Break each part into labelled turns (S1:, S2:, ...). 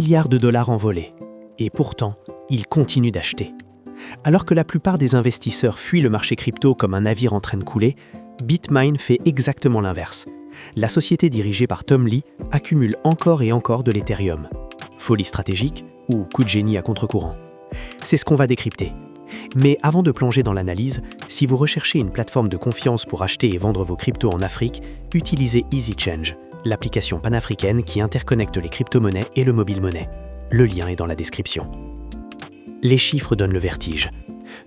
S1: milliards de dollars envolés. Et pourtant, ils continuent d'acheter. Alors que la plupart des investisseurs fuient le marché crypto comme un navire en train de couler, BitMine fait exactement l'inverse. La société dirigée par Tom Lee accumule encore et encore de l'Ethereum. Folie stratégique ou coup de génie à contre-courant? C'est ce qu'on va décrypter. Mais avant de plonger dans l'analyse, si vous recherchez une plateforme de confiance pour acheter et vendre vos cryptos en Afrique, utilisez EasyChange, l'application panafricaine qui interconnecte les crypto-monnaies et le mobile money. Le lien est dans la description. Les chiffres donnent le vertige.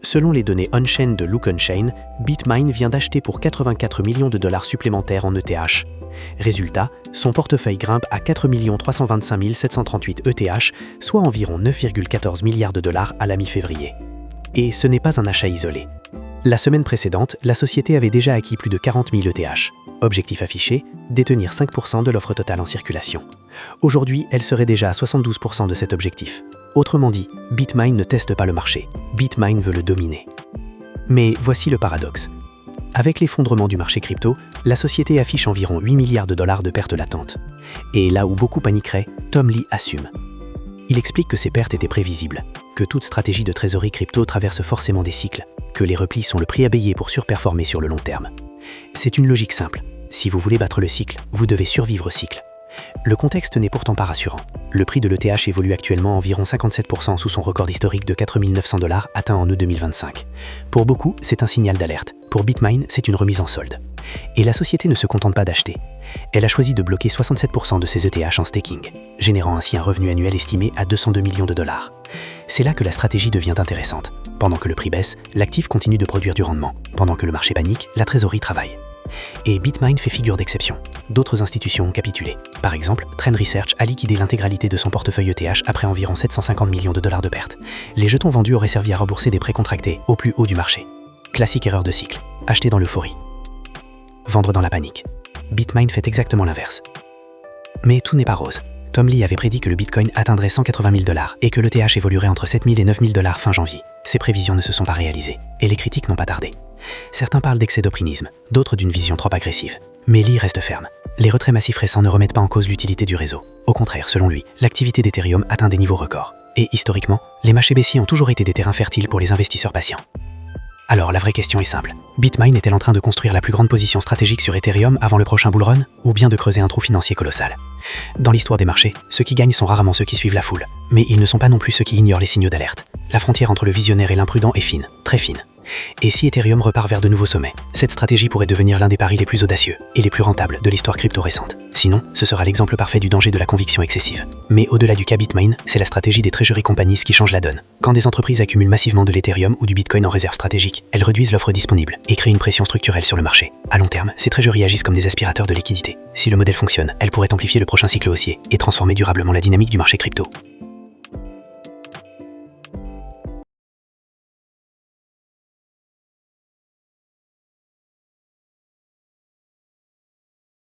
S1: Selon les données on-chain de LookOnChain, BitMine vient d'acheter pour 84 millions de dollars supplémentaires en ETH. Résultat, son portefeuille grimpe à 4 325 738 ETH, soit environ 9,14 milliards de dollars à la mi-février. Et ce n'est pas un achat isolé. La semaine précédente, la société avait déjà acquis plus de 40 000 ETH. Objectif affiché, détenir 5% de l'offre totale en circulation. Aujourd'hui, elle serait déjà à 72% de cet objectif. Autrement dit, BitMine ne teste pas le marché. BitMine veut le dominer. Mais voici le paradoxe. Avec l'effondrement du marché crypto, la société affiche environ 8 milliards de dollars de pertes latentes. Et là où beaucoup paniqueraient, Tom Lee assume. Il explique que ces pertes étaient prévisibles, que toute stratégie de trésorerie crypto traverse forcément des cycles, que les replis sont le prix à payer pour surperformer sur le long terme. C'est une logique simple. Si vous voulez battre le cycle, vous devez survivre au cycle. Le contexte n'est pourtant pas rassurant. Le prix de l'ETH évolue actuellement environ 57% sous son record historique de 4 900 $ atteint en août 2025. Pour beaucoup, c'est un signal d'alerte. Pour BitMine, c'est une remise en solde. Et la société ne se contente pas d'acheter. Elle a choisi de bloquer 67% de ses ETH en staking, générant ainsi un revenu annuel estimé à 202 millions de dollars. C'est là que la stratégie devient intéressante. Pendant que le prix baisse, l'actif continue de produire du rendement. Pendant que le marché panique, la trésorerie travaille. Et BitMine fait figure d'exception. D'autres institutions ont capitulé. Par exemple, Trend Research a liquidé l'intégralité de son portefeuille ETH après environ 750 millions de dollars de pertes. Les jetons vendus auraient servi à rembourser des prêts contractés au plus haut du marché. Classique erreur de cycle. Acheter dans l'euphorie. Vendre dans la panique. BitMine fait exactement l'inverse. Mais tout n'est pas rose. Tom Lee avait prédit que le Bitcoin atteindrait 180 000 $ et que l'ETH évoluerait entre 7 000 et 9 000 $ fin janvier. Ces prévisions ne se sont pas réalisées, et les critiques n'ont pas tardé. Certains parlent d'excès d'optimisme, d'autres d'une vision trop agressive. Mais Lee reste ferme. Les retraits massifs récents ne remettent pas en cause l'utilité du réseau. Au contraire, selon lui, l'activité d'Ethereum atteint des niveaux records. Et historiquement, les marchés baissiers ont toujours été des terrains fertiles pour les investisseurs patients. Alors la vraie question est simple. BitMine est-elle en train de construire la plus grande position stratégique sur Ethereum avant le prochain bull run, ou bien de creuser un trou financier colossal? Dans l'histoire des marchés, ceux qui gagnent sont rarement ceux qui suivent la foule. Mais ils ne sont pas non plus ceux qui ignorent les signaux d'alerte. La frontière entre le visionnaire et l'imprudent est fine, très fine. Et si Ethereum repart vers de nouveaux sommets, cette stratégie pourrait devenir l'un des paris les plus audacieux et les plus rentables de l'histoire crypto récente. Sinon, ce sera l'exemple parfait du danger de la conviction excessive. Mais au-delà du cas BitMine, c'est la stratégie des treasury companies qui change la donne. Quand des entreprises accumulent massivement de l'Ethereum ou du Bitcoin en réserve stratégique, elles réduisent l'offre disponible et créent une pression structurelle sur le marché. À long terme, ces treasury agissent comme des aspirateurs de liquidités. Si le modèle fonctionne, elles pourraient amplifier le prochain cycle haussier et transformer durablement la dynamique du marché crypto.